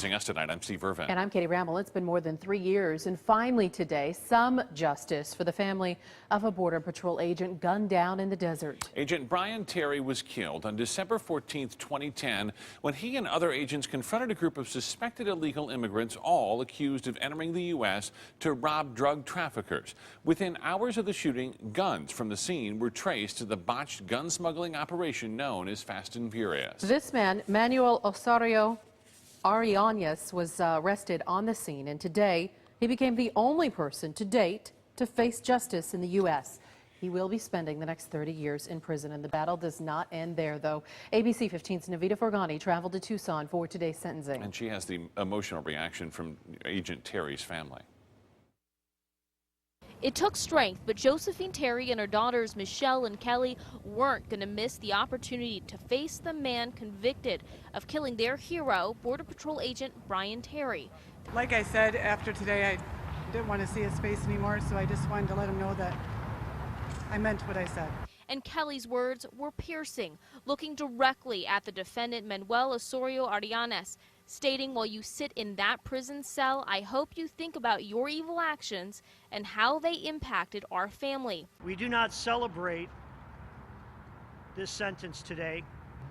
Using Us Tonight, I'm Steve Irvin. And I'm Katie Ramble. It's been more than 3 years, and finally today, some justice for the family of a Border Patrol agent gunned down in the desert. Agent Brian Terry was killed on December 14, 2010, when he and other agents confronted a group of suspected illegal immigrants, all accused of entering the U.S. to rob drug traffickers. Within hours of the shooting, guns from the scene were traced to the botched gun smuggling operation known as Fast and Furious. This man, Manuel Osorio Arianes, was arrested on the scene, and today he became the only person to date to face justice in the U.S. He will be spending the next 30 years in prison, and the battle does not end there, though. ABC 15's Navita Forghani traveled to Tucson for today's sentencing. And she has the emotional reaction from Agent Terry's family. It took strength, but Josephine Terry and her daughters Michelle and Kelly weren't going to miss the opportunity to face the man convicted of killing their hero, Border Patrol agent Brian Terry. Like I said, after today, I didn't want to see his face anymore, so I just wanted to let him know that I meant what I said. And Kelly's words were piercing, looking directly at the defendant, Manuel Osorio Arianes, stating, "While you sit in that prison cell, I hope you think about your evil actions and how they impacted our family." We do not celebrate this sentence today,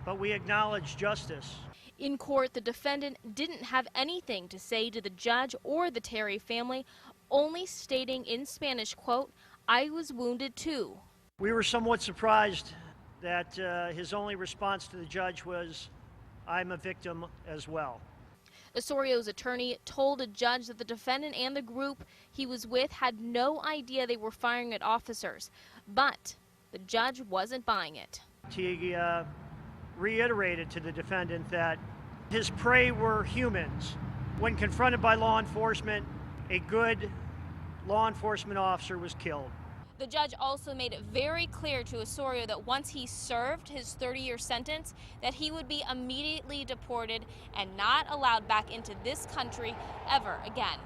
but we acknowledge justice. In court, the defendant didn't have anything to say to the judge or the Terry family, only stating in Spanish, quote, "I was wounded too." We were somewhat surprised that his only response to the judge was, "I'm a victim as well." Osorio's attorney told a judge that the defendant and the group he was with had no idea they were firing at officers, but the judge wasn't buying it. He reiterated to the defendant that his prey were humans. When confronted by law enforcement, a good law enforcement officer was killed. The judge also made it very clear to Osorio that once he served his 30-year sentence, that he would be immediately deported and not allowed back into this country ever again.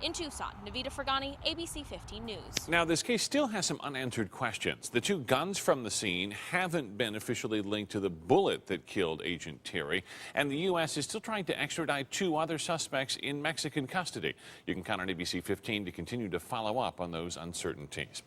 In Tucson, Navita Forghani, ABC 15 News. Now, this case still has some unanswered questions. The two guns from the scene haven't been officially linked to the bullet that killed Agent Terry, and the U.S. is still trying to extradite two other suspects in Mexican custody. You can count on ABC 15 to continue to follow up on those uncertainties.